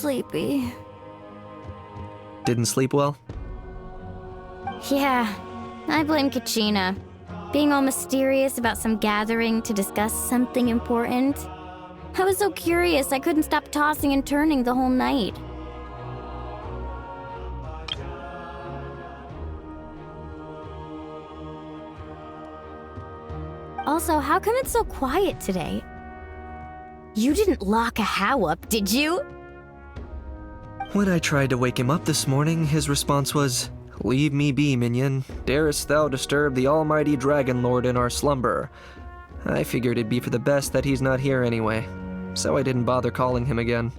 sleepy. Didn't sleep well? Yeah, I blame Kachina. Being all mysterious about some gathering to discuss something important. I was so curious I couldn't stop tossing and turning the whole night. Also, how come it's so quiet today? You didn't lock a How up, did you? When I tried to wake him up this morning, his response was, "Leave me be, minion. Darest thou disturb the almighty Dragon Lord in our slumber?" I figured it'd be for the best that he's not here anyway, so I didn't bother calling him again.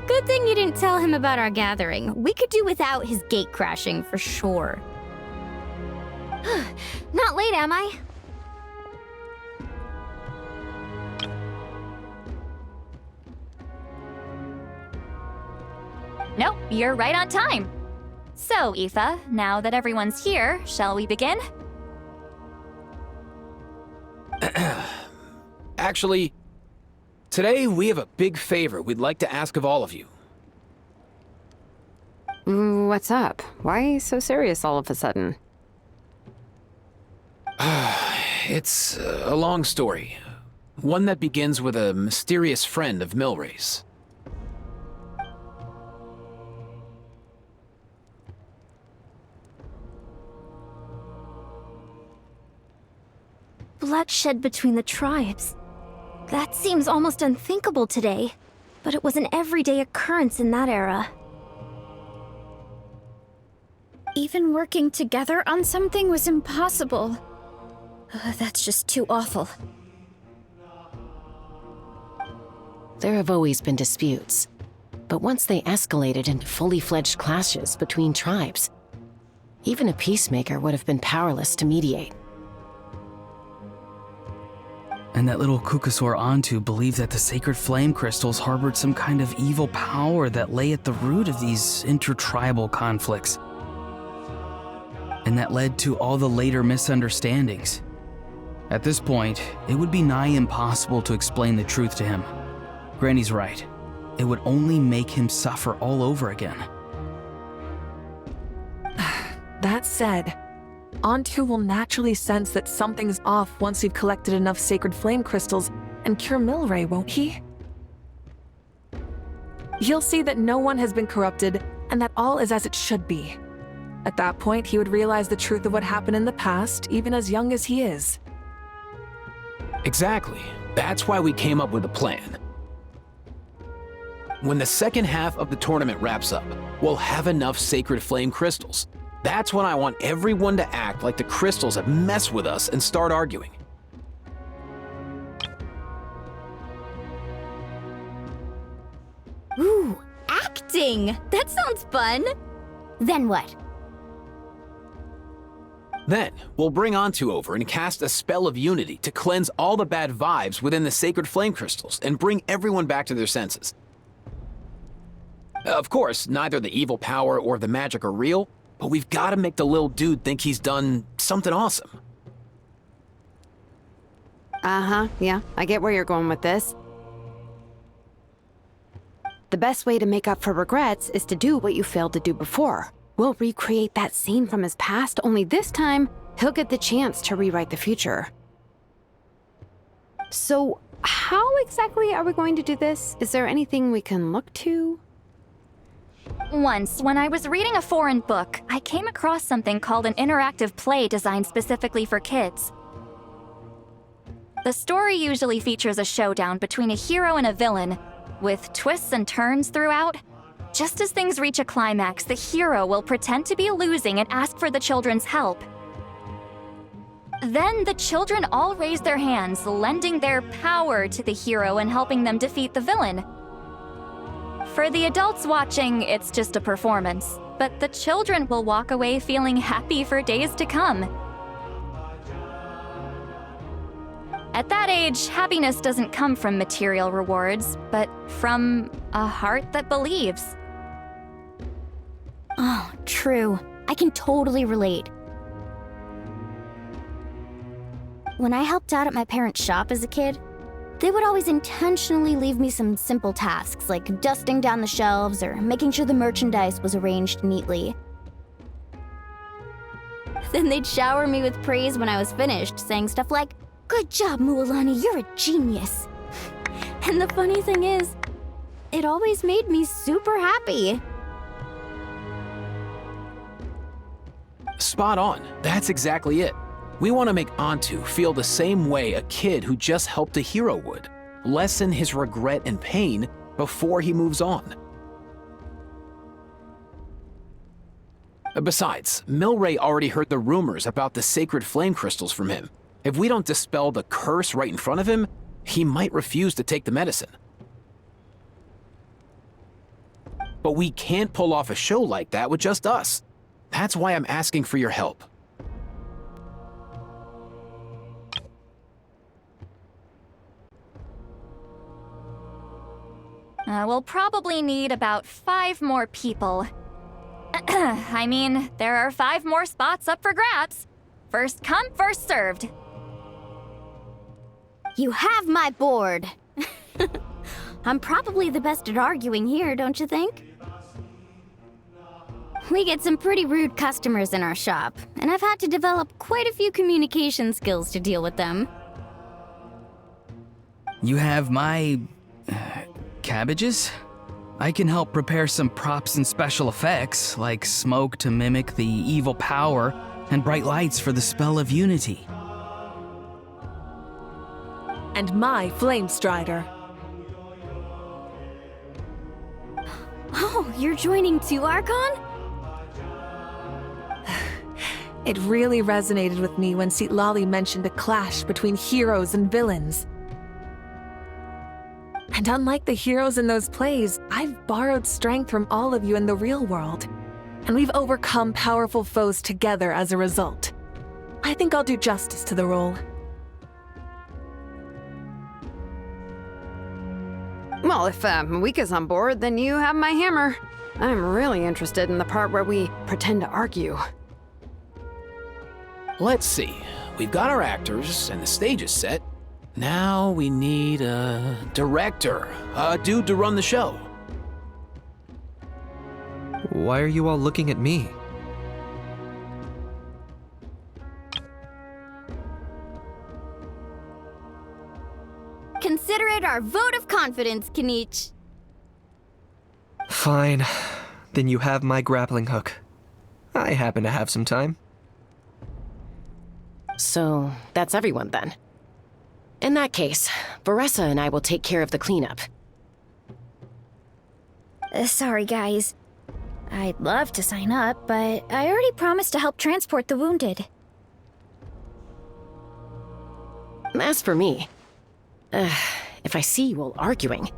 Good thing you didn't tell him about our gathering. We could do without his gate crashing for sure. Not late, am I? Nope, you're right on time. So, Aoife, now that everyone's here, shall we begin? Actually, today we have a big favor we'd like to ask of all of you. What's up? Why so serious all of a sudden? It's a long story. One that begins with a mysterious friend of Milray's. Bloodshed between the tribes. That seems almost unthinkable today, but it was an everyday occurrence in that era. Even working together on something was impossible. That's just too awful. There have always been disputes, but once they escalated into fully fledged clashes between tribes, even a peacemaker would have been powerless to mediate. And that little Kukasaur Antu believed that the sacred flame crystals harbored some kind of evil power that lay at the root of these intertribal conflicts. And that led to all the later misunderstandings. At this point, it would be nigh impossible to explain the truth to him. Granny's right. It would only make him suffer all over again. That said, Antu will naturally sense that something's off once you've collected enough sacred flame crystals and cure Milray, won't he? He'll see that no one has been corrupted and that all is as it should be. At that point, he would realize the truth of what happened in the past, even as young as he is. Exactly. That's why we came up with a plan. When the second half of the tournament wraps up, we'll have enough sacred flame crystals. That's when I want everyone to act like the crystals have messed with us and start arguing. Ooh, acting! That sounds fun! Then what? Then, we'll bring Antu over and cast a spell of unity to cleanse all the bad vibes within the sacred flame crystals and bring everyone back to their senses. Of course, neither the evil power or the magic are real, but we've got to make the little dude think he's done something awesome. Yeah, I get where you're going with this. The best way to make up for regrets is to do what you failed to do before. We'll recreate that scene from his past, only this time, he'll get the chance to rewrite the future. So, how exactly are we going to do this? Is there anything we can look to? Once, when I was reading a foreign book, I came across something called an interactive play designed specifically for kids. The story usually features a showdown between a hero and a villain, with twists and turns throughout. Just as things reach a climax, the hero will pretend to be losing and ask for the children's help. Then the children all raise their hands, lending their power to the hero and helping them defeat the villain. For the adults watching, it's just a performance, but the children will walk away feeling happy for days to come. At that age, happiness doesn't come from material rewards, but from a heart that believes. Oh, true. I can totally relate. When I helped out at my parents' shop as a kid, They would always intentionally leave me some simple tasks, like dusting down the shelves or making sure the merchandise was arranged neatly. Then they'd shower me with praise when I was finished, saying stuff like, "Good job, Mualani, you're a genius." And the funny thing is, it always made me super happy. Spot on. That's exactly it. We want to make Antu feel the same way a kid who just helped a hero would. Lessen his regret and pain before he moves on. Besides, Milray already heard the rumors about the sacred flame crystals from him. If we don't dispel the curse right in front of him, he might refuse to take the medicine. But we can't pull off a show like that with just us. That's why I'm asking for your help. We'll probably need about 5 more people. I mean, there are 5 more spots up for grabs. First come, first served. You have my board. I'm probably the best at arguing here, don't you think? We get some pretty rude customers in our shop, and I've had to develop quite a few communication skills to deal with them. You have my... cabbages? I can help prepare some props and special effects, like smoke to mimic the evil power and bright lights for the spell of unity. And my flame strider. Oh, you're joining too, Archon? It really resonated with me when Citlali mentioned a clash between heroes and villains. And unlike the heroes in those plays, I've borrowed strength from all of you in the real world. And we've overcome powerful foes together as a result. I think I'll do justice to the role. Well, if Mawika's on board, then you have my hammer. I'm really interested in the part where we pretend to argue. Let's see. We've got our actors and the stage is set. Now we need a director, a dude to run the show. Why are you all looking at me? Consider it our vote of confidence, Kanich. Fine. Then you have my grappling hook. I happen to have some time. So, that's everyone then. In that case, Varessa and I will take care of the cleanup. Sorry, guys. I'd love to sign up, but I already promised to help transport the wounded. As for me, if I see you all arguing,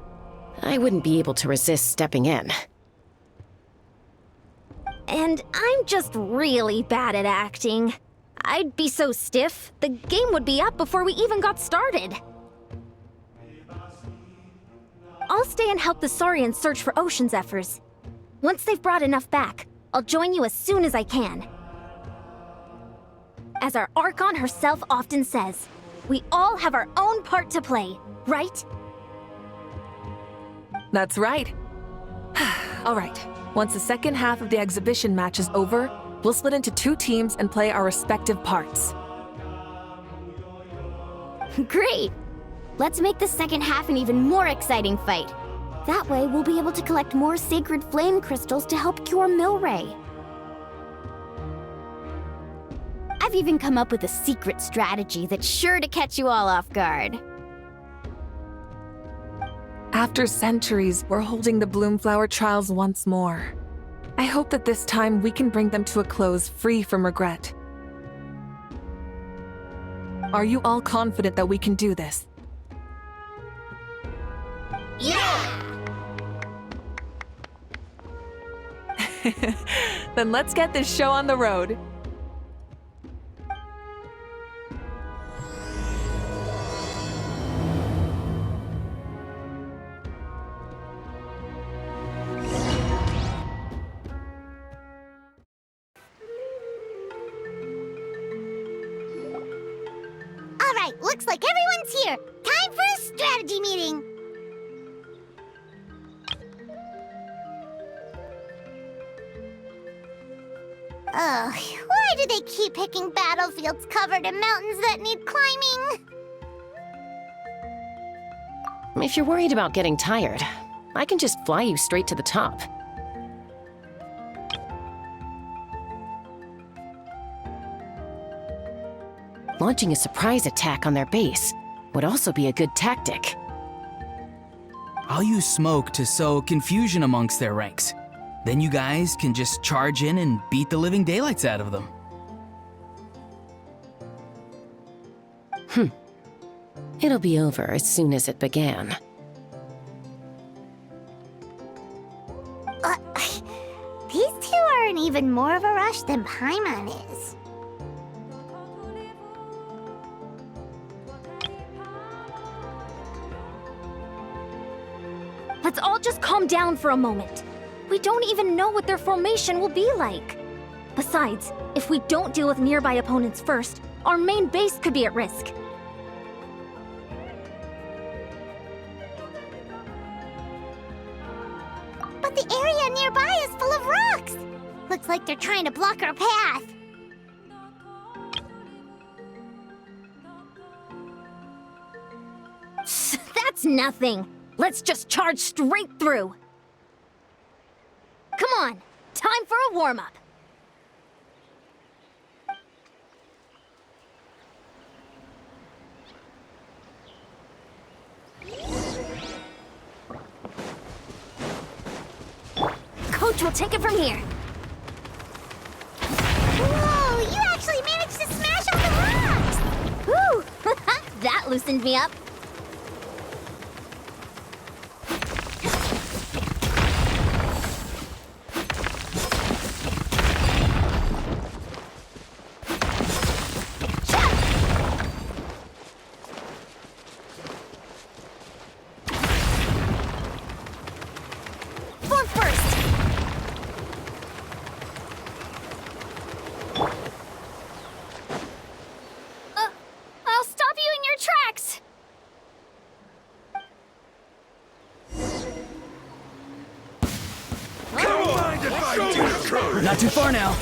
I wouldn't be able to resist stepping in. And I'm just really bad at acting. I'd be so stiff, the game would be up before we even got started. I'll stay and help the Saurians search for Ocean Zephyrs. Once they've brought enough back, I'll join you as soon as I can. As our Archon herself often says, we all have our own part to play, right? That's right. All right. Once the second half of the exhibition match is over, we'll split into 2 teams and play our respective parts. Great! Let's make the second half an even more exciting fight. That way, we'll be able to collect more sacred flame crystals to help cure Milray. I've even come up with a secret strategy that's sure to catch you all off guard. After centuries, we're holding the Bloomflower trials once more. I hope that this time we can bring them to a close free from regret. Are you all confident that we can do this? Yeah! Then let's get this show on the road. Looks like everyone's here. Time for a strategy meeting. Ugh, why do they keep picking battlefields covered in mountains that need climbing? If you're worried about getting tired, I can just fly you straight to the top. Launching a surprise attack on their base would also be a good tactic. I'll use smoke to sow confusion amongst their ranks. Then you guys can just charge in and beat the living daylights out of them. It'll be over as soon as it began. These two are in even more of a rush than Paimon is. Let's all just calm down for a moment. We don't even know what their formation will be like. Besides, if we don't deal with nearby opponents first, our main base could be at risk. But the area nearby is full of rocks. Looks like they're trying to block our path. That's nothing. Let's just charge straight through. Come on, time for a warm-up. Coach will take it from here. Whoa, you actually managed to smash all the rocks! Woo! That loosened me up. I'll stop you in your tracks! Not too far now.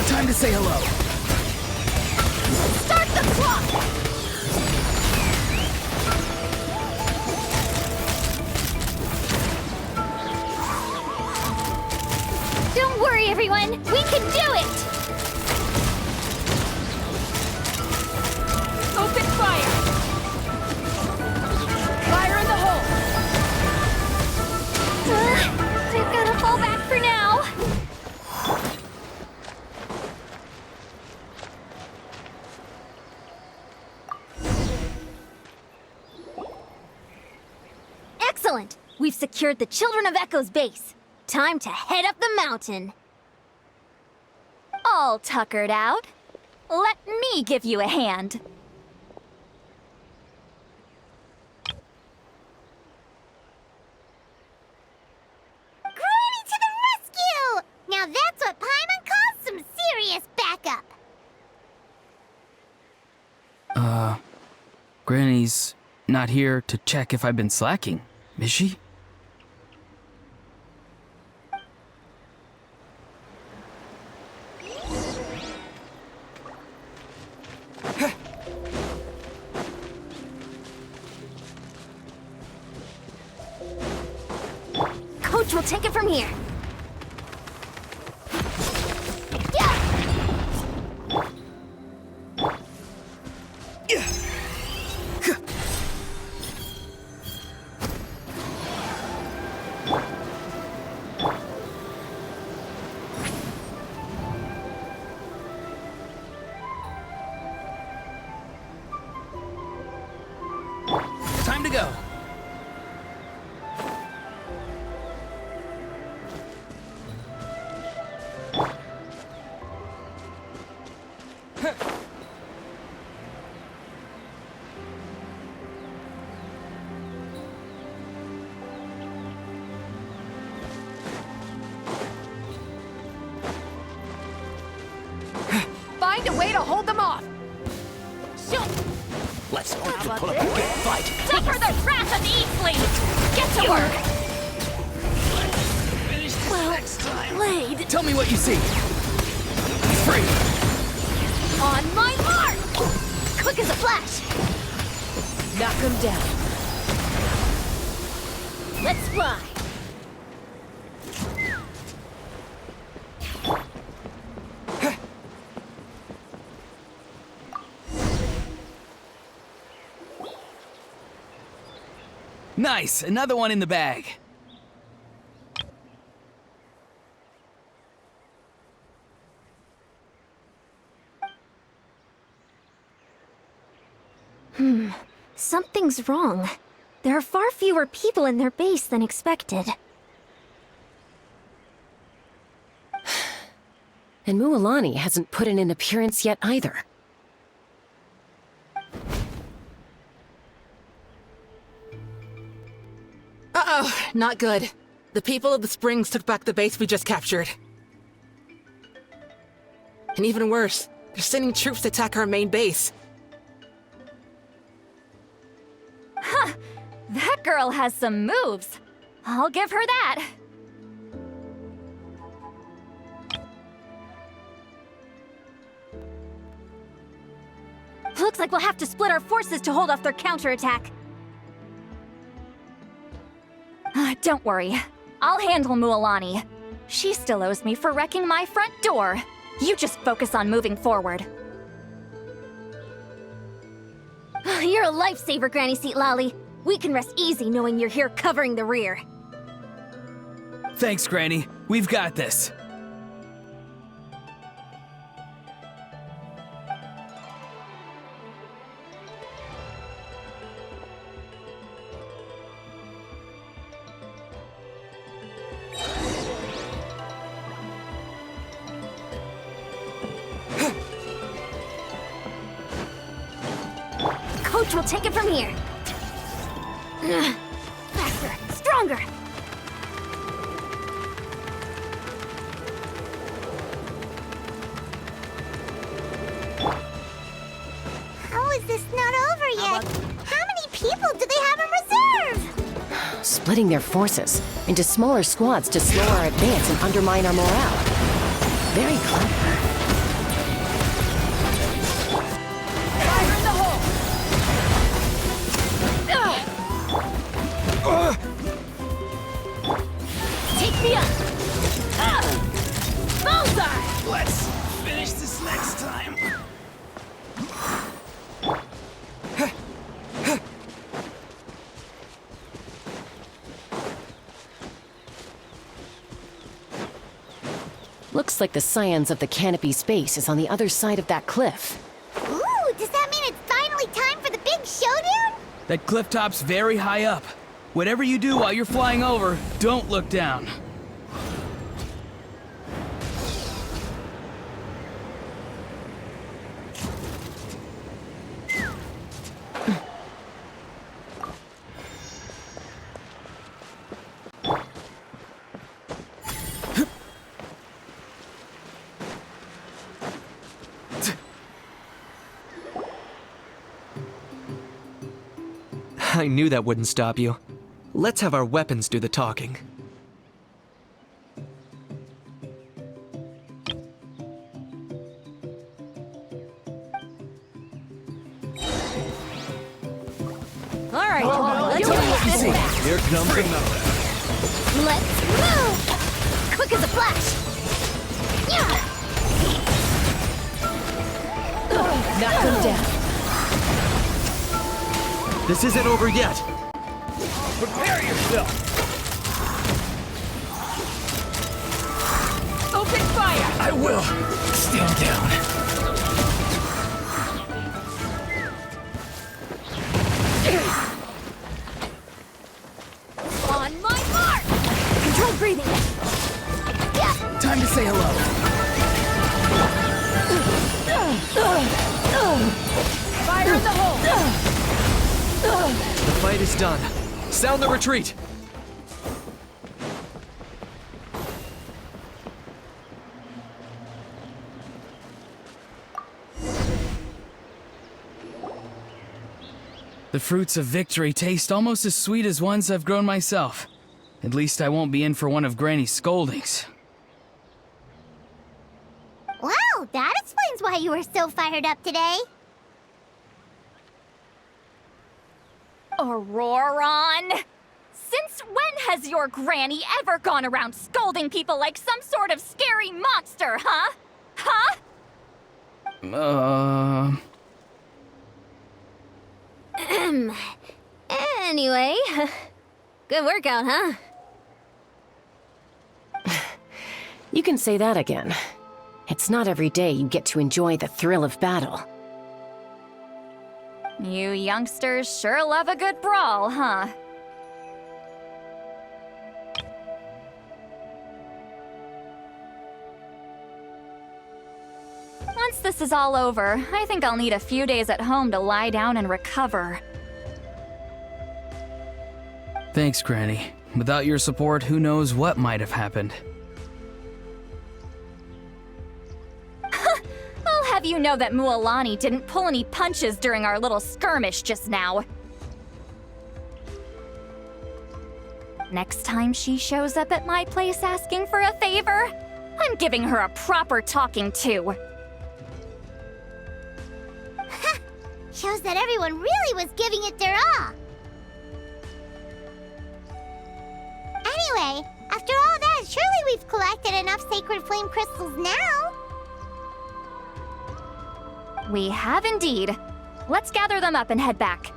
Time to say hello. Start the clock! Don't worry, everyone. We can do it! Open fire! Fire in the hole! I've got to fall back for now. Excellent! We've secured the Children of Echo's base. Time to head up the mountain. All tuckered out. Let me give you a hand. Granny to the rescue! Now that's what Paimon calls some serious backup. Granny's not here to check if I've been slacking, is she? Coach will take it from here. Time to go. Find a way to hold them off. Let's hope to put up a good fight. Suffer the wrath of the Eastling! Get to work! Blade! Tell me what you see. Free! On my mark! Quick as a flash! Knock him down. Let's fly! Nice! Another one in the bag. Something's wrong. There are far fewer people in their base than expected. And Mualani hasn't put in an appearance yet either. Uh-oh, not good. The people of the Springs took back the base we just captured. And even worse, they're sending troops to attack our main base. That girl has some moves. I'll give her that. Looks like we'll have to split our forces to hold off their counterattack. Don't worry. I'll handle Mualani. She still owes me for wrecking my front door. You just focus on moving forward. You're a lifesaver, Granny Seat Lolly. We can rest easy knowing you're here covering the rear. Thanks, Granny. We've got this. Coach will take it from here. Faster, stronger. How is this not over yet? How many people do they have in reserve? Splitting their forces into smaller squads to slow our advance and undermine our morale. Very clever. Fire in the hole! Take me up! Bullseye! Let's finish this next time. Looks like the Scions of the Canopy Space is on the other side of that cliff. Ooh, does that mean it's finally time for the big showdown? That cliff top's very high up. Whatever you do while you're flying over, don't look down. I knew that wouldn't stop you. Let's have our weapons do the talking. All right, let's Tell me what you see. Here comes another. Let's move! Quick as a flash! Yeah! Knock them down. This isn't over yet. Prepare yourself. Open fire! I will. Stand down. On my mark! Control breathing! Time to say hello. Fire in the hole! The fight is done. Sound the retreat! The fruits of victory taste almost as sweet as ones I've grown myself. At least I won't be in for one of Granny's scoldings. Well, that explains why you were so fired up today. Auroron! Since when has your granny ever gone around scolding people like some sort of scary monster, huh? Huh? Anyway, good workout, huh? You can say that again. It's not every day you get to enjoy the thrill of battle. You youngsters sure love a good brawl, huh? Once this is all over, I think I'll need a few days at home to lie down and recover. Thanks, Granny. Without your support, who knows what might have happened. I'll have you know that Mualani didn't pull any punches during our little skirmish just now. Next time she shows up at my place asking for a favor, I'm giving her a proper talking to. Shows that everyone really was giving it their all. Anyway, after all that, surely we've collected enough sacred flame crystals now. We have indeed. Let's gather them up and head back.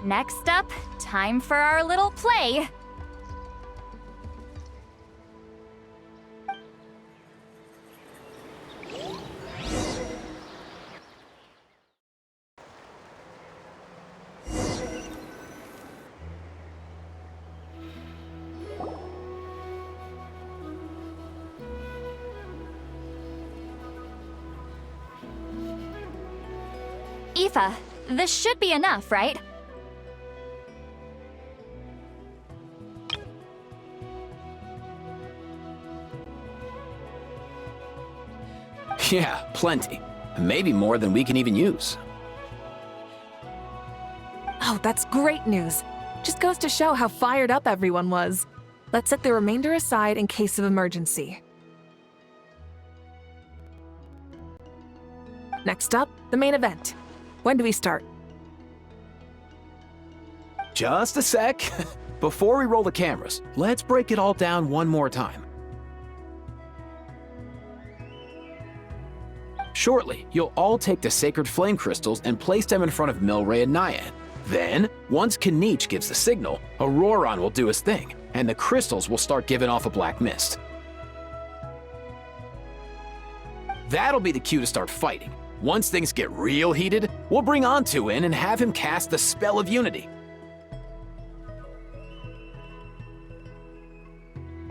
Next up, time for our little play. Aoife, this should be enough, right? Yeah, plenty. Maybe more than we can even use. Oh, that's great news. Just goes to show how fired up everyone was. Let's set the remainder aside in case of emergency. Next up, the main event. When do we start? Just a sec. Before we roll the cameras, let's break it all down one more time. Shortly, you'll all take the sacred flame crystals and place them in front of Milray and Nyan. Then, once Kanich gives the signal, Auroron will do his thing, and the crystals will start giving off a black mist. That'll be the cue to start fighting. Once things get real heated, we'll bring Antu in and have him cast the Spell of Unity.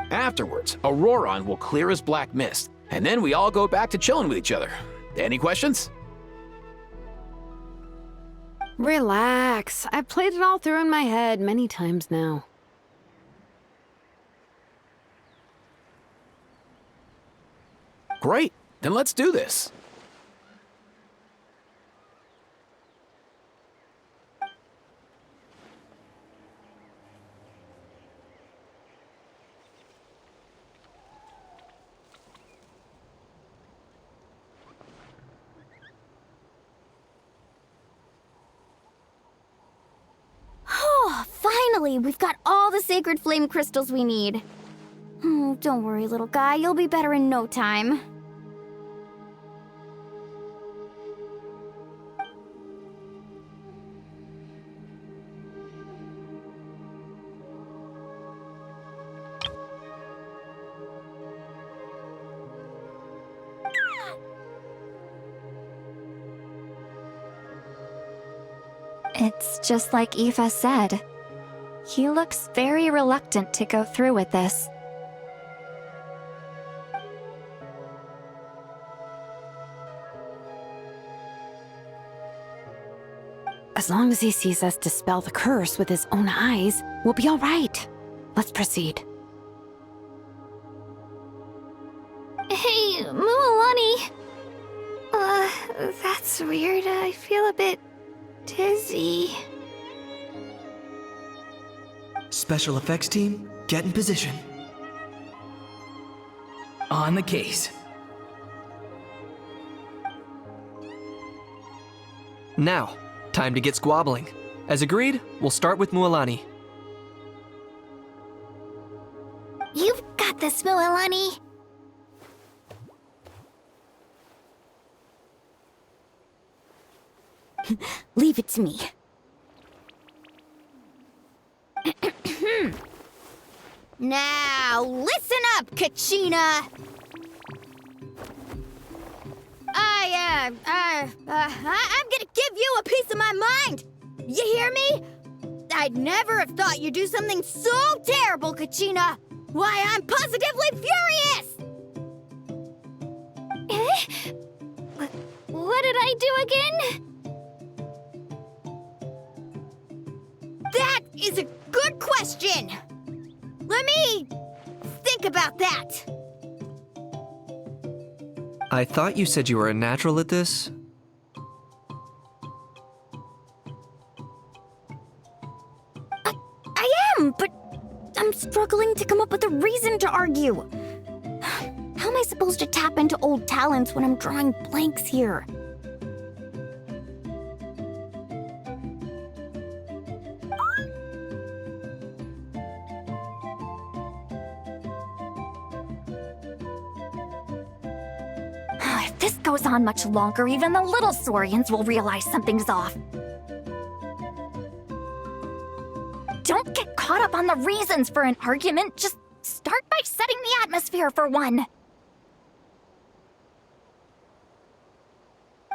Afterwards, Auroron will clear his black mist, and then we all go back to chilling with each other. Any questions? Relax. I've played it all through in my head many times now. Great, then let's do this. Oh, finally! We've got all the sacred flame crystals we need. Oh, don't worry, little guy. You'll be better in no time. It's just like Aoife said. He looks very reluctant to go through with this. As long as he sees us dispel the curse with his own eyes, we'll be all right. Let's proceed. Hey, Mualani. That's weird. I feel a bit dizzy. Special effects team, get in position. On the case. Now, time to get squabbling. As agreed, we'll start with Mualani. You've got this, Mualani. Leave it to me. Now, listen up, Kachina! I'm gonna give you a piece of my mind! You hear me? I'd never have thought you'd do something so terrible, Kachina! Why, I'm positively furious! What did I do again? That is a good question! Let me think about that. I thought you said you were a natural at this. I am, but I'm struggling to come up with a reason to argue. How am I supposed to tap into old talents when I'm drawing blanks here? If this goes on much longer, even the little Saurians will realize something's off. Don't get caught up on the reasons for an argument. Just start by setting the atmosphere for one.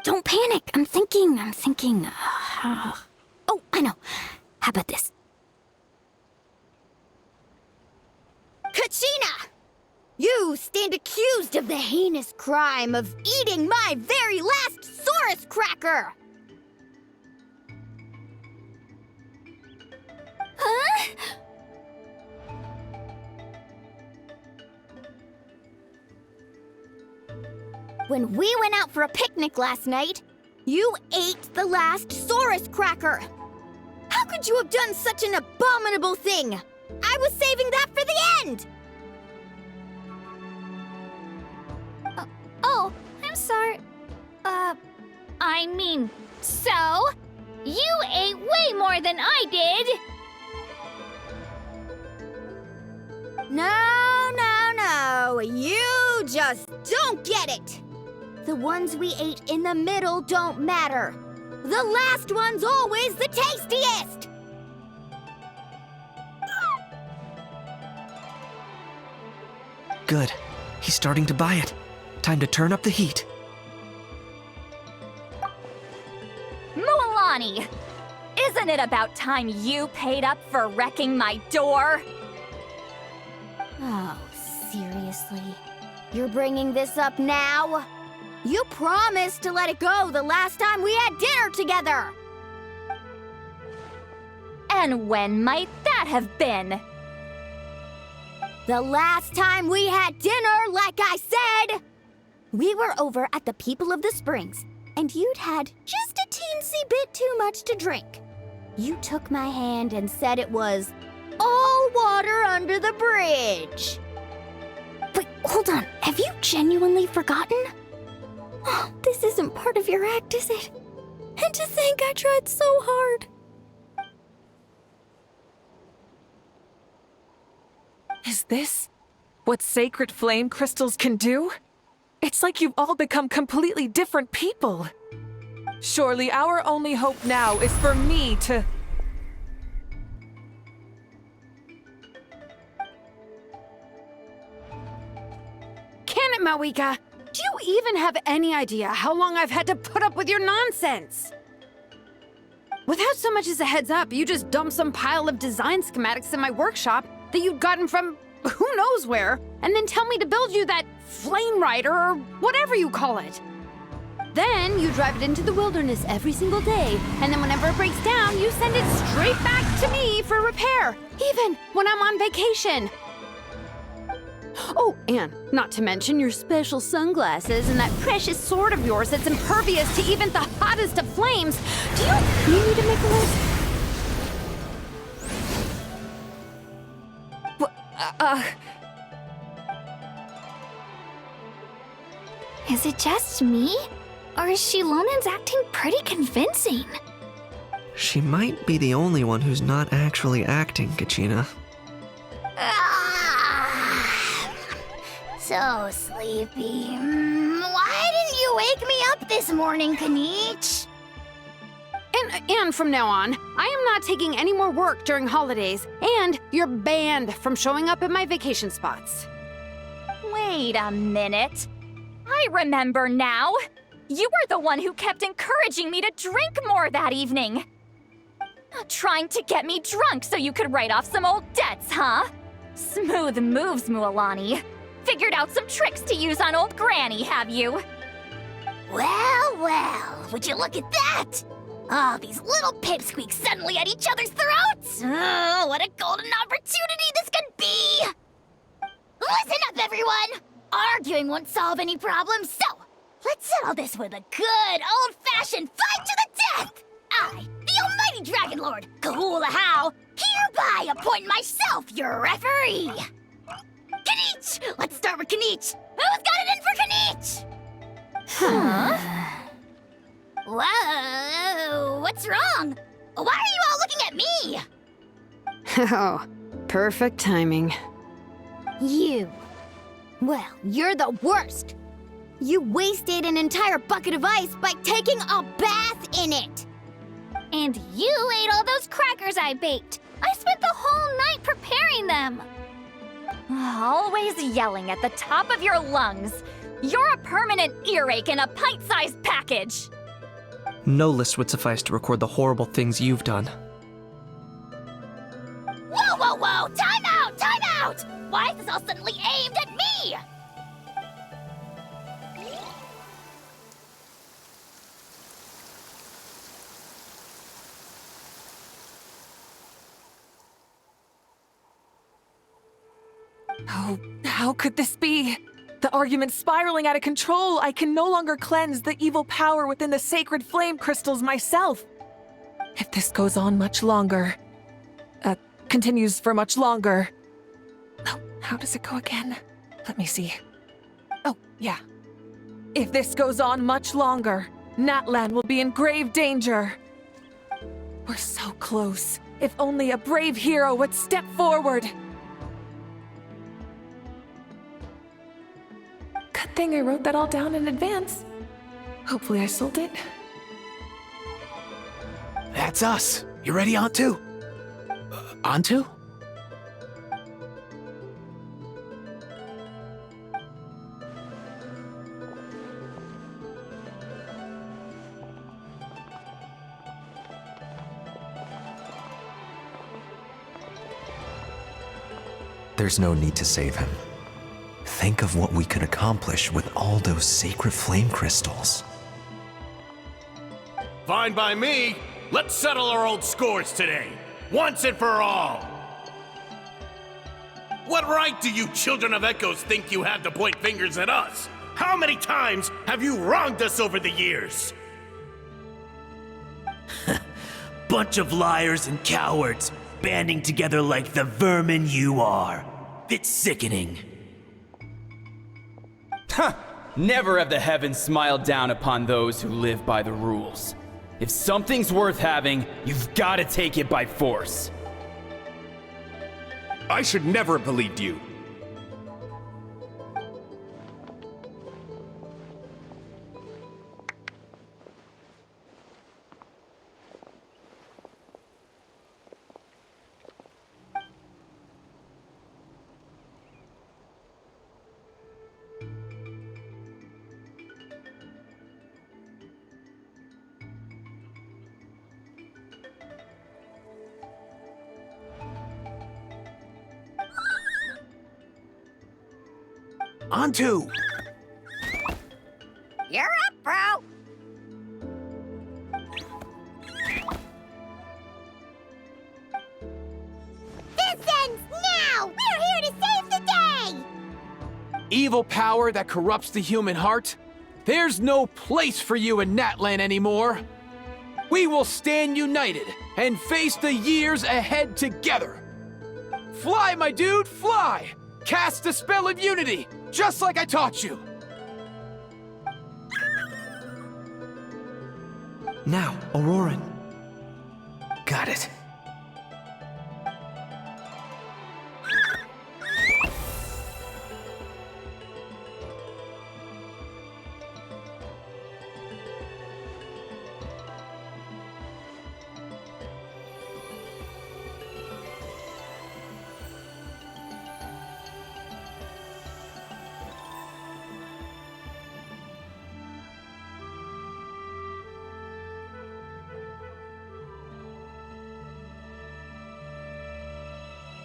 Don't panic. I'm thinking. Oh, I know. How about this? Kachina! You stand accused of the heinous crime of eating my very last Saurus cracker! Huh? When we went out for a picnic last night, you ate the last Saurus cracker! How could you have done such an abominable thing? I was saving that for the end! Oh, I'm sorry. I mean, so? You ate way more than I did! No. You just don't get it! The ones we ate in the middle don't matter. The last one's always the tastiest! Good. He's starting to buy it. Time to turn up the heat. Mualani! Isn't it about time you paid up for wrecking my door? Oh, seriously? You're bringing this up now? You promised to let it go the last time we had dinner together! And when might that have been? The last time we had dinner, like I said! We were over at the People of the Springs, and you'd had just a teensy bit too much to drink. You took my hand and said it was all water under the bridge. Wait, hold on. Have you genuinely forgotten? Oh, this isn't part of your act, is it? And to think I tried so hard. Is this what sacred flame crystals can do? It's like you've all become completely different people. Surely our only hope now is for me to... Can it, Mawika? Do you even have any idea how long I've had to put up with your nonsense? Without so much as a heads up, you just dumped some pile of design schematics in my workshop that you'd gotten from who knows where, and then tell me to build you that flame rider or whatever you call it. Then you drive it into the wilderness every single day, and then whenever it breaks down, you send it straight back to me for repair, even when I'm on vacation. Oh, and not to mention your special sunglasses and that precious sword of yours that's impervious to even the hottest of flames. Do you need me to make a list? Is it just me? Or is Shilonen's acting pretty convincing? She might be the only one who's not actually acting, Kachina. So sleepy. Why didn't you wake me up this morning, Kanich? And from now on, I am not taking any more work during holidays, and you're banned from showing up at my vacation spots. Wait a minute. I remember now. You were the one who kept encouraging me to drink more that evening. Trying to get me drunk so you could write off some old debts, huh? Smooth moves, Mualani. Figured out some tricks to use on old Granny, have you? Well, would you look at that? Oh, these little pipsqueaks suddenly at each other's throats! Oh, what a golden opportunity this could be! Listen up, everyone! Arguing won't solve any problems, so let's settle this with a good old-fashioned fight to the death! I, the almighty Dragon Lord, Kahula How, hereby appoint myself your referee! Kanich! Let's start with Kanich! Who's got it in for Kanich? Huh? Whoa, what's wrong? Why are you all looking at me? Oh, perfect timing. You. Well, you're the worst. You wasted an entire bucket of ice by taking a bath in it. And you ate all those crackers I baked. I spent the whole night preparing them. Always yelling at the top of your lungs. You're a permanent earache in a pint-sized package. No list would suffice to record the horrible things you've done. Whoa! Time out! Why is this all suddenly aimed at me? Oh, how could this be? The argument's spiraling out of control. I can no longer cleanse the evil power within the sacred flame crystals myself. If this goes on much longer, continues for much longer. Oh, how does it go again? Let me see. Oh, yeah. If this goes on much longer, Natlan will be in grave danger. We're so close. If only a brave hero would step forward. Good thing I wrote that all down in advance. Hopefully I sold it. That's us. You ready, Antu? Antu? There's no need to save him. Think of what we could accomplish with all those sacred flame crystals. Fine by me. Let's settle our old scores today, once and for all. What right do you children of Echoes think you have to point fingers at us? How many times have you wronged us over the years? Bunch of liars and cowards, banding together like the vermin you are. It's sickening. Huh! Never have the heavens smiled down upon those who live by the rules. If something's worth having, you've got to take it by force. I should never have believed you. Antu! You're up, bro. This ends now! We're here to save the day! evil power that corrupts the human heart, there's no place for you in Natlan anymore. We will stand united and face the years ahead together. Fly, my dude, fly! Cast a spell of unity, just like I taught you. Now, Auroran. Got it.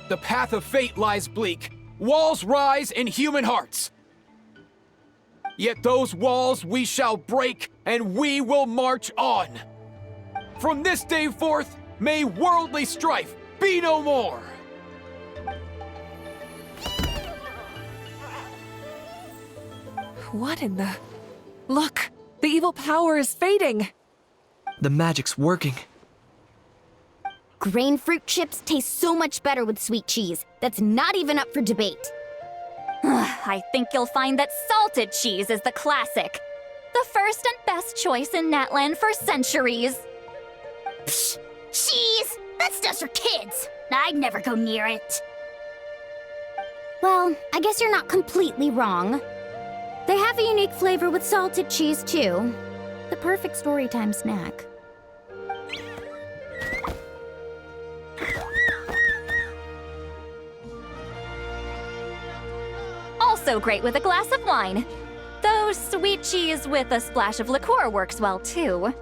The path of fate lies bleak. Walls rise in human hearts. Yet those walls we shall break, and we will march on. From this day forth, may worldly strife be no more. What in the... Look! The evil power is fading! The magic's working. Grain fruit chips taste so much better with sweet cheese. That's not even up for debate. I think you'll find that salted cheese is the classic. The first and best choice in Natlan for centuries. Psh! Cheese! That stuff's for kids! I'd never go near it. Well, I guess you're not completely wrong. They have a unique flavor with salted cheese, too. The perfect storytime snack. Also great with a glass of wine. Though sweet cheese with a splash of liqueur works well, too.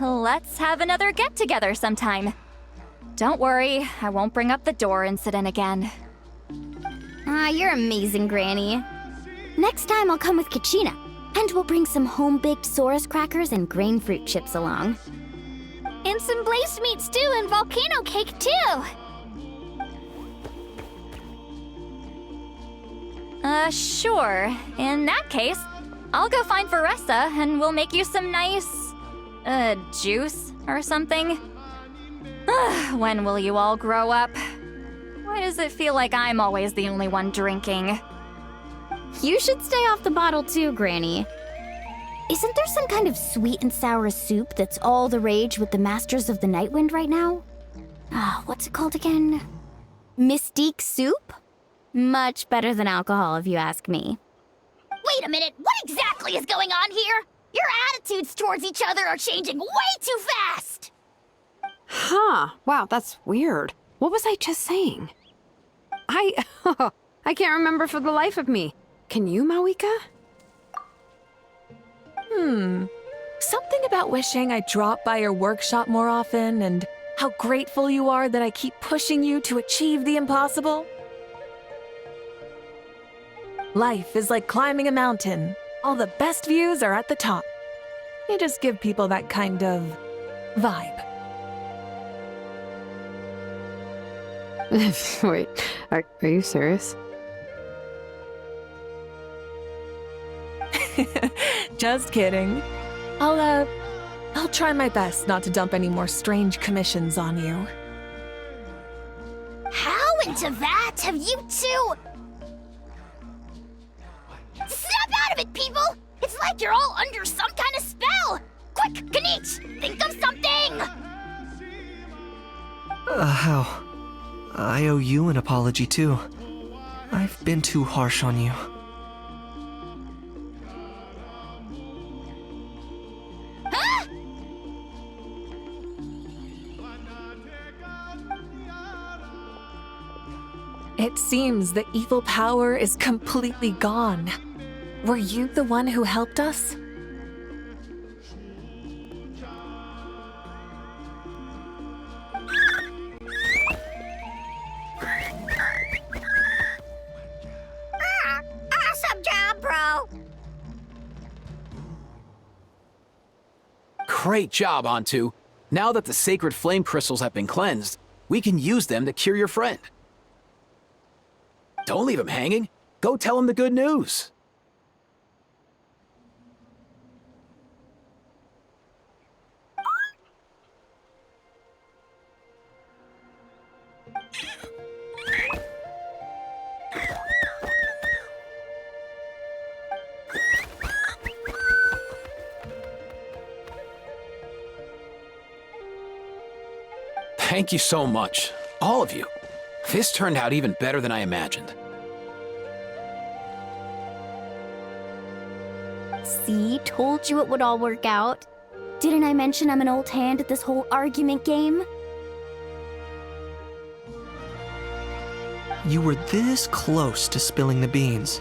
Let's have another get-together sometime. Don't worry, I won't bring up the door incident again. You're amazing, Granny. Next time I'll come with Kachina, and we'll bring some home-baked Saurus crackers and grain fruit chips along. And some glazed meat stew and volcano cake, too! Sure. In that case, I'll go find Varessa and we'll make you some nice, juice or something. When will you all grow up? Why does it feel like I'm always the only one drinking? You should stay off the bottle too, Granny. Isn't there some kind of sweet and sour soup that's all the rage with the Masters of the Nightwind right now? What's it called again? Mystique soup? Much better than alcohol, if you ask me. Wait a minute, what exactly is going on here? Your attitudes towards each other are changing way too fast! Huh. Wow, that's weird. What was I just saying? I can't remember for the life of me. Can you, Mawika? Something about wishing I dropped by your workshop more often and how grateful you are that I keep pushing you to achieve the impossible. Life is like climbing a mountain. All the best views are at the top. You just give people that kind of vibe. Wait, are you serious? Just kidding. I'll try my best not to dump any more strange commissions on you. How into that have you two... Snap out of it, people! It's like you're all under some kind of spell! Quick, Kanich, think of something! How? I owe you an apology, too. I've been too harsh on you. Huh? It seems the evil power is completely gone. Were you the one who helped us? Awesome job, bro! Great job, Antu. Now that the sacred flame crystals have been cleansed, we can use them to cure your friend. Don't leave him hanging. Go tell him the good news. Thank you so much, all of you. This turned out even better than I imagined. See, told you it would all work out. Didn't I mention I'm an old hand at this whole argument game? You were this close to spilling the beans.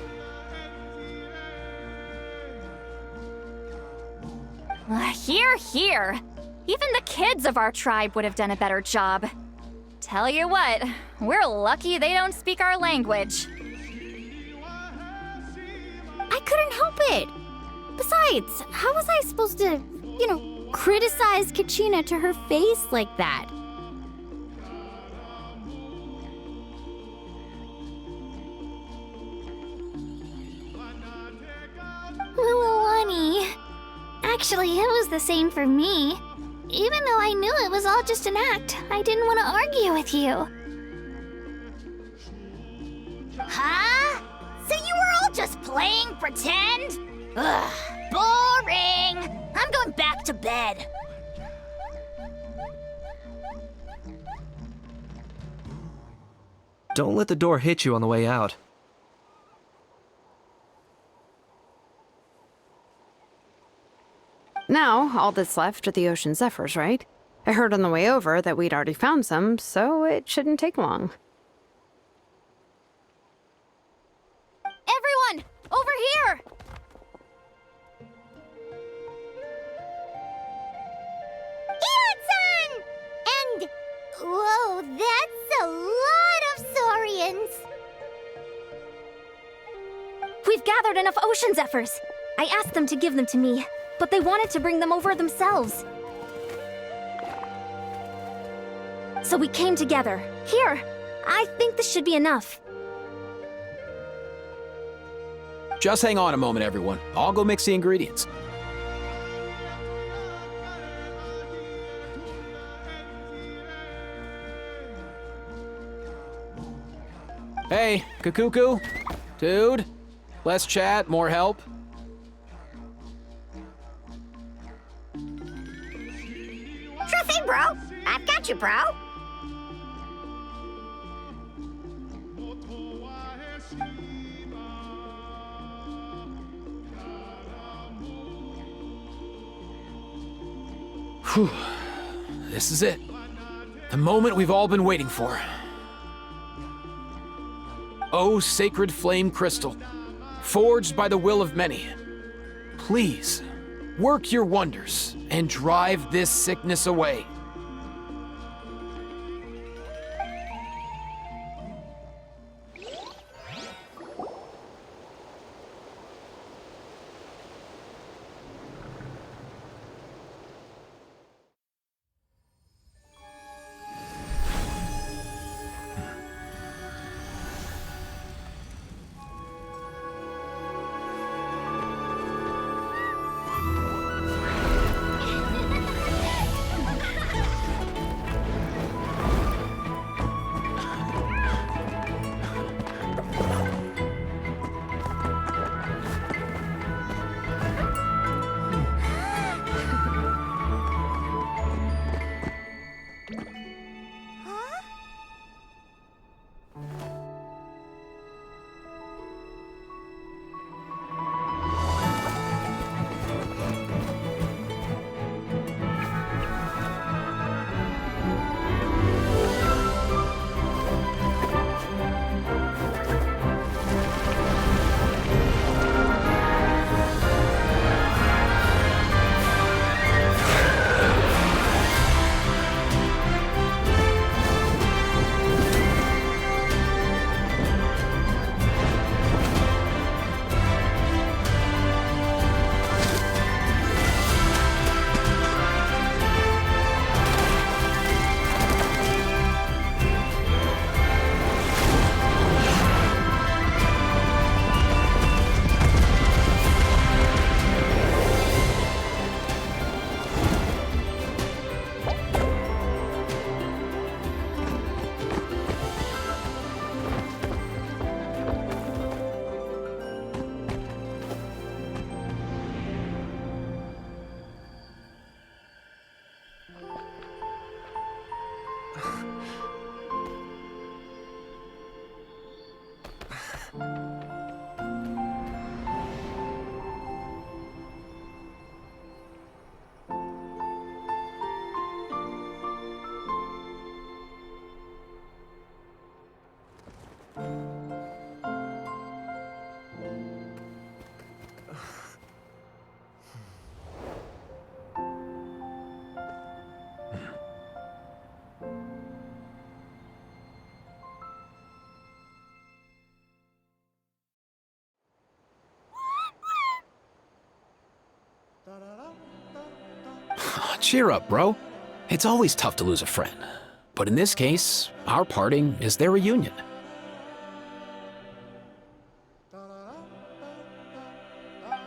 Hear, hear. Even the kids of our tribe would have done a better job. Tell you what, we're lucky they don't speak our language. I couldn't help it. Besides, how was I supposed to, criticize Kachina to her face like that? Mualani. Actually, it was the same for me. Even though I knew it was all just an act, I didn't want to argue with you. Huh? So you were all just playing pretend? Ugh, boring! I'm going back to bed. Don't let the door hit you on the way out. Now, all that's left are the ocean zephyrs, right? I heard on the way over that we'd already found some, so it shouldn't take long. Everyone, over here! Ian-san! And... whoa, that's a lot of saurians! We've gathered enough ocean zephyrs. I asked them to give them to me, but they wanted to bring them over themselves. So we came together. Here, I think this should be enough. Just hang on a moment, everyone. I'll go mix the ingredients. Hey, Kakuku? Dude? Less chat, more help? Sure thing, bro. I've got you, bro. Whew. This is it. The moment we've all been waiting for. Oh, sacred flame crystal, forged by the will of many, please work your wonders and drive this sickness away. Cheer up, bro. It's always tough to lose a friend. But in this case, our parting is their reunion.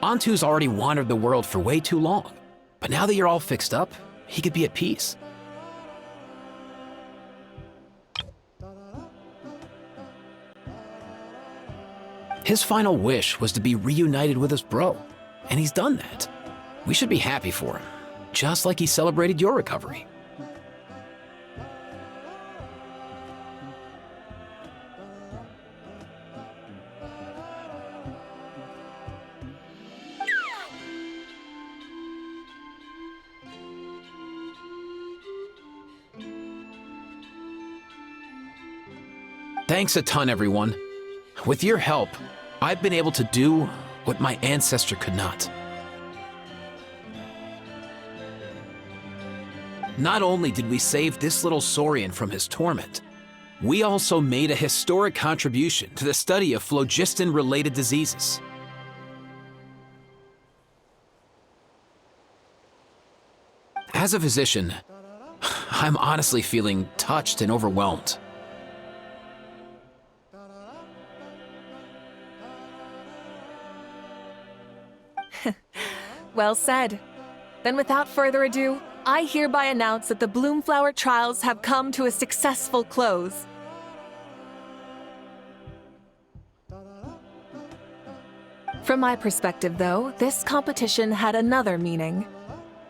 Antu's already wandered the world for way too long. But now that you're all fixed up, he could be at peace. His final wish was to be reunited with his bro, and he's done that. We should be happy for him, just like he celebrated your recovery. Thanks a ton, everyone. With your help, I've been able to do what my ancestor could not. Not only did we save this little Saurian from his torment, we also made a historic contribution to the study of phlogiston-related diseases. As a physician, I'm honestly feeling touched and overwhelmed. Well said. Then without further ado, I hereby announce that the Bloomflower trials have come to a successful close. From my perspective, though, this competition had another meaning.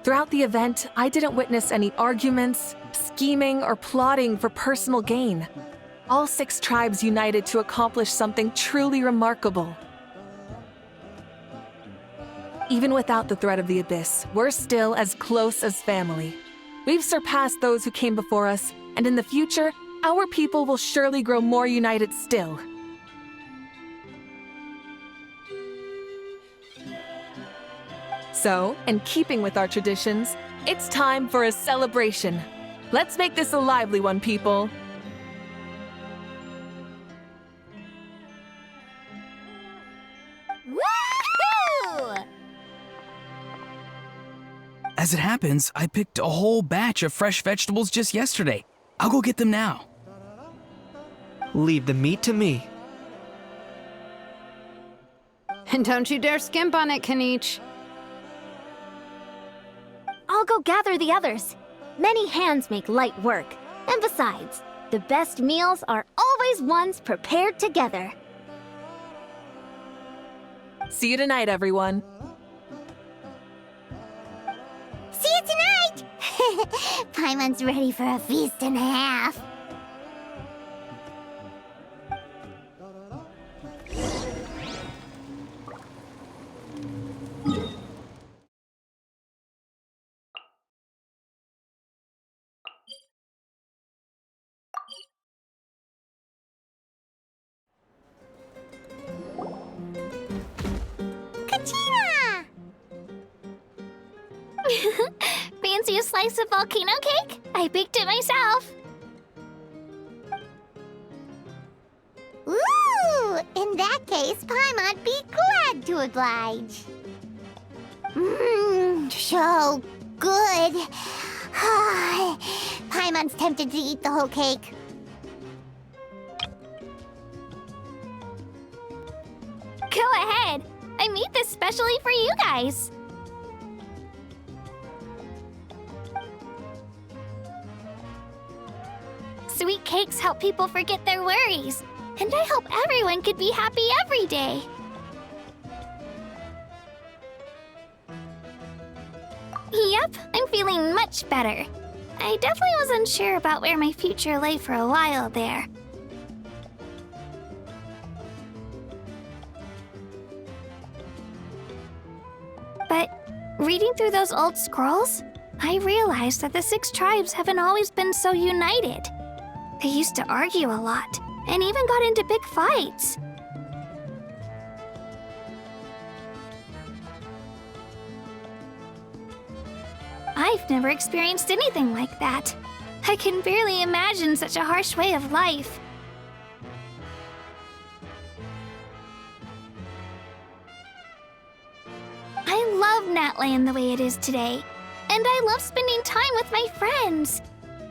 Throughout the event, I didn't witness any arguments, scheming, or plotting for personal gain. All 6 tribes united to accomplish something truly remarkable. Even without the threat of the Abyss, we're still as close as family. We've surpassed those who came before us, and in the future, our people will surely grow more united still. So, in keeping with our traditions, it's time for a celebration. Let's make this a lively one, people. Woohoo! As it happens, I picked a whole batch of fresh vegetables just yesterday. I'll go get them now. Leave the meat to me. And don't you dare skimp on it, Kanich. I'll go gather the others. Many hands make light work. And besides, the best meals are always ones prepared together. See you tonight, everyone. See you tonight! Paimon's ready for a feast and a half. Katina! Fancy a slice of volcano cake? I baked it myself. Ooh! In that case, Paimon'd be glad to oblige. Mmm, so good. Paimon's tempted to eat the whole cake. Go ahead. I made this specially for you guys. Sweet cakes help people forget their worries. And I hope everyone could be happy every day. Yep, I'm feeling much better. I definitely wasn't sure about where my future lay for a while there. But reading through those old scrolls, I realized that the 6 tribes haven't always been so united. They used to argue a lot, and even got into big fights. I've never experienced anything like that. I can barely imagine such a harsh way of life. I love Natland the way it is today, and I love spending time with my friends.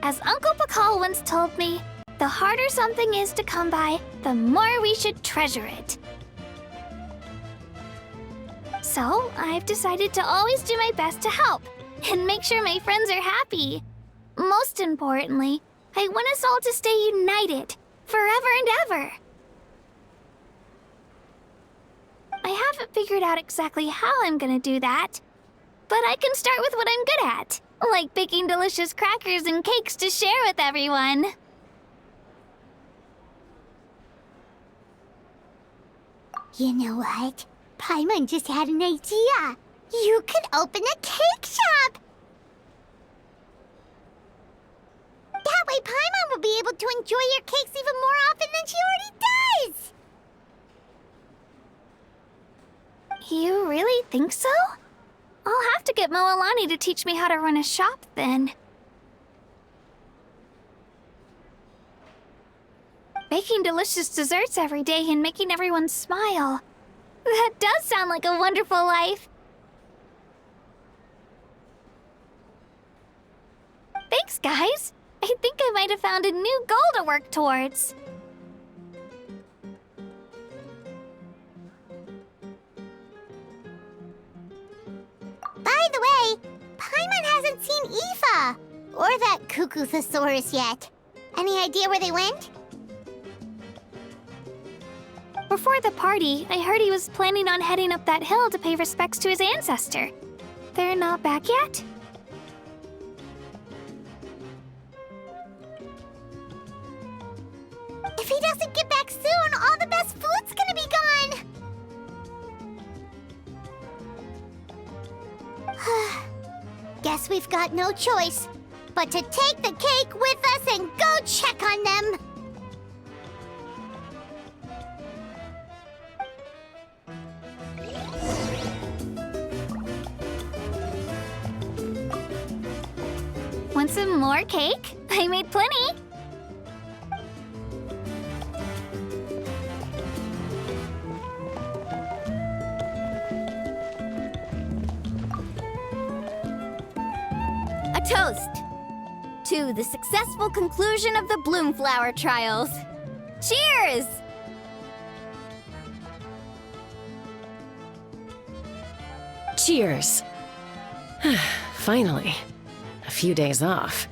As Uncle Pakal once told me, the harder something is to come by, the more we should treasure it. So, I've decided to always do my best to help and make sure my friends are happy. Most importantly, I want us all to stay united, forever and ever. I haven't figured out exactly how I'm gonna do that, but I can start with what I'm good at, like baking delicious crackers and cakes to share with everyone. You know what? Paimon just had an idea. You could open a cake shop! That way Paimon will be able to enjoy your cakes even more often than she already does! You really think so? I'll have to get Moalani to teach me how to run a shop then. Baking delicious desserts every day and making everyone smile. That does sound like a wonderful life. Thanks, guys. I think I might have found a new goal to work towards. By the way, Paimon hasn't seen Aoife or that Cuckoosaurus yet. Any idea where they went? Before the party, I heard he was planning on heading up that hill to pay respects to his ancestor. They're not back yet? If he doesn't get back soon, all the best food's gonna be gone! Guess we've got no choice but to take the cake with us and go check on them! Want some more cake? I made plenty. A toast to the successful conclusion of the Bloomflower trials. Cheers! Cheers. Finally. A few days off.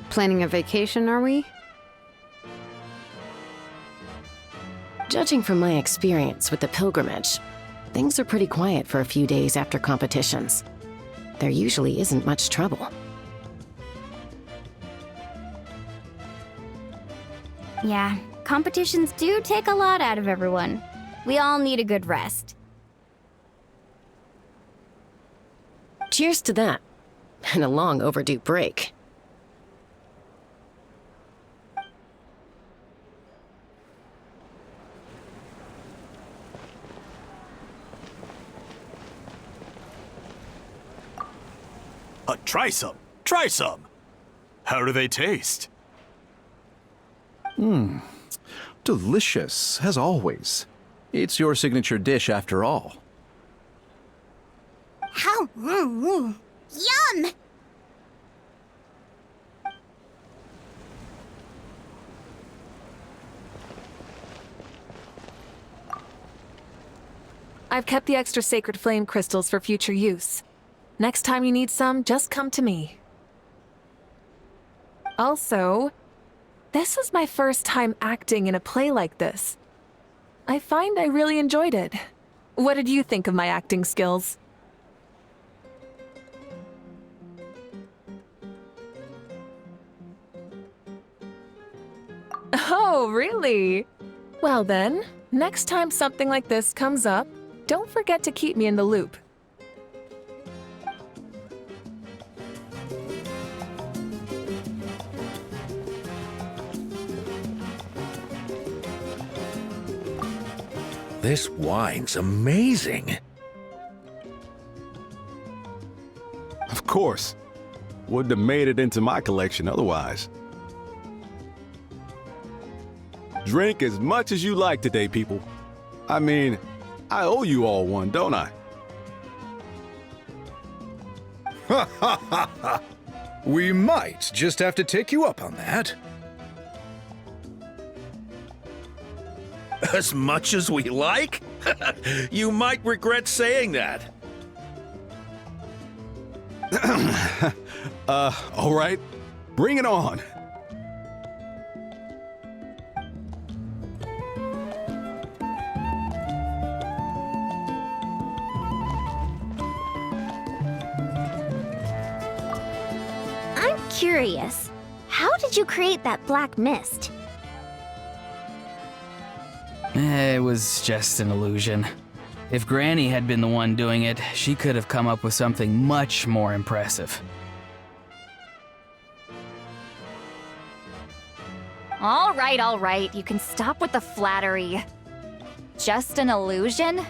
Planning a vacation, are we? Judging from my experience with the pilgrimage, things are pretty quiet for a few days after competitions. There usually isn't much trouble. Yeah, competitions do take a lot out of everyone. We all need a good rest. Cheers to that, and a long overdue break. Try some. Try some. How do they taste? Delicious, as always. It's your signature dish after all. How? Yum! I've kept the extra sacred flame crystals for future use. Next time you need some, just come to me. Also, this is my first time acting in a play like this. I find I really enjoyed it. What did you think of my acting skills? Oh, really? Well then, next time something like this comes up, don't forget to keep me in the loop. This wine's amazing. Of course. Wouldn't have made it into my collection otherwise. Drink as much as you like today, people. I mean, I owe you all one, don't I? Ha ha ha ha! We might just have to take you up on that. As much as we like? You might regret saying that. All right. Bring it on. I'm curious. How did you create that black mist? It was just an illusion. If Granny had been the one doing it, she could have come up with something much more impressive. All right, you can stop with the flattery. Just an illusion?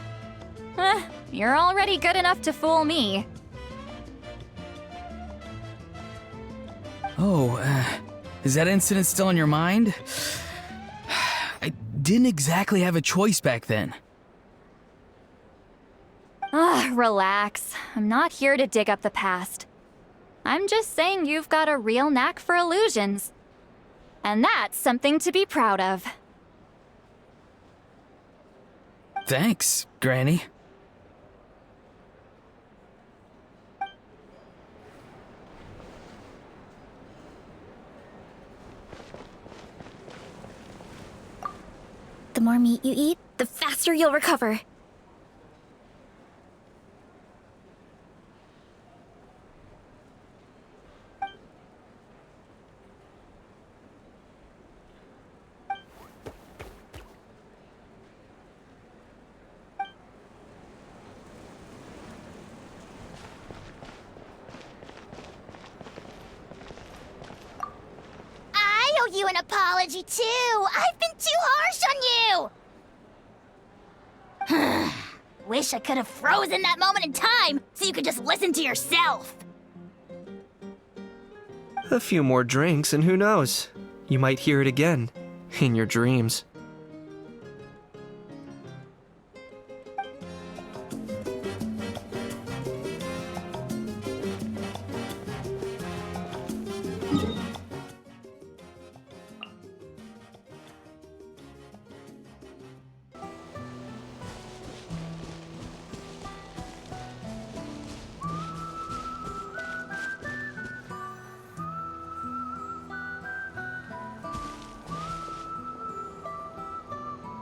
You're already good enough to fool me. Oh, is that incident still on your mind? I didn't exactly have a choice back then. Relax. I'm not here to dig up the past. I'm just saying you've got a real knack for illusions. And that's something to be proud of. Thanks, Granny. The more meat you eat, the faster you'll recover. I owe you an apology too. I've been too harsh on you. Wish I could have frozen that moment in time so you could just listen to yourself. A few more drinks, and who knows? You might hear it again in your dreams.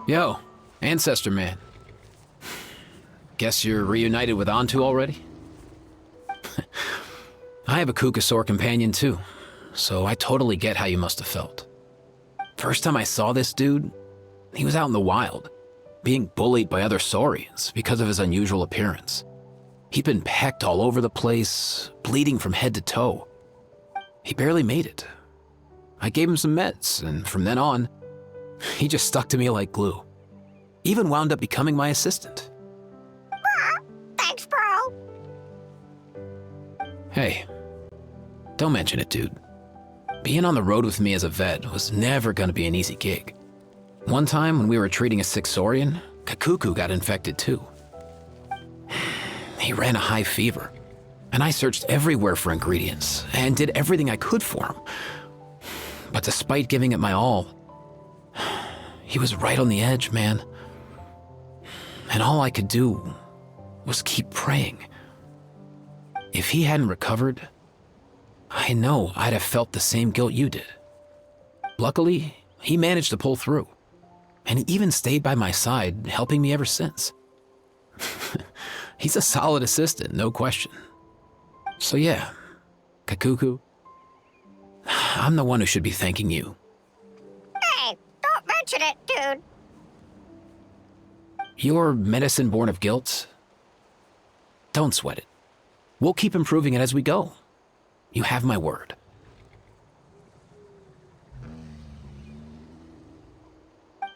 Yo, Ancestor Man. Guess you're reunited with Antu already? I have a Kukasaur companion too, so I totally get how you must have felt. First time I saw this dude, he was out in the wild, being bullied by other saurians because of his unusual appearance. He'd been pecked all over the place, bleeding from head to toe. He barely made it. I gave him some meds, and from then on, he just stuck to me like glue. Even wound up becoming my assistant. Thanks, bro. Hey, don't mention it, dude. Being on the road with me as a vet was never gonna be an easy gig. One time when we were treating a sick saurian, Kakuku got infected too. He ran a high fever, and I searched everywhere for ingredients and did everything I could for him. But despite giving it my all, he was right on the edge, man. And all I could do was keep praying. If he hadn't recovered, I know I'd have felt the same guilt you did. Luckily, he managed to pull through. And he even stayed by my side, helping me ever since. He's a solid assistant, no question. So yeah, Kakuku, I'm the one who should be thanking you. Hey, don't mention it, dude. Your medicine born of guilt? Don't sweat it. We'll keep improving it as we go. You have my word.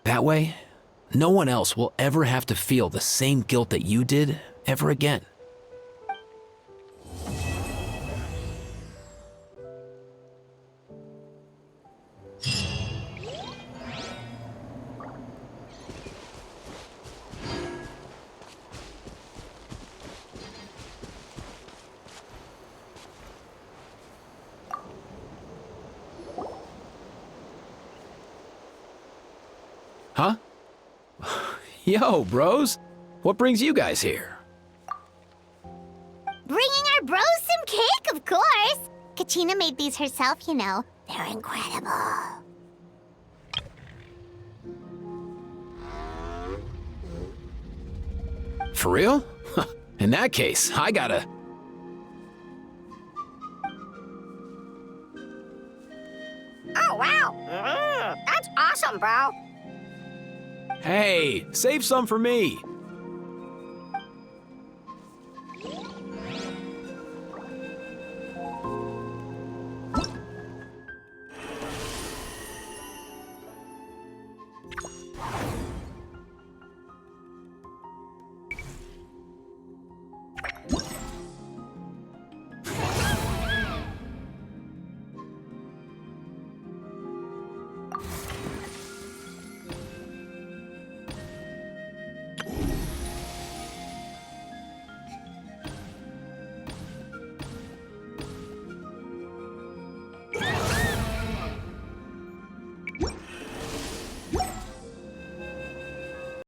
That way, no one else will ever have to feel the same guilt that you did ever again. Huh? Yo, bros. What brings you guys here? Bringing our bros some cake, of course. Kachina made these herself, you know. They're incredible. For real? In that case, I gotta... Oh, wow. That's awesome, bro. Hey, save some for me.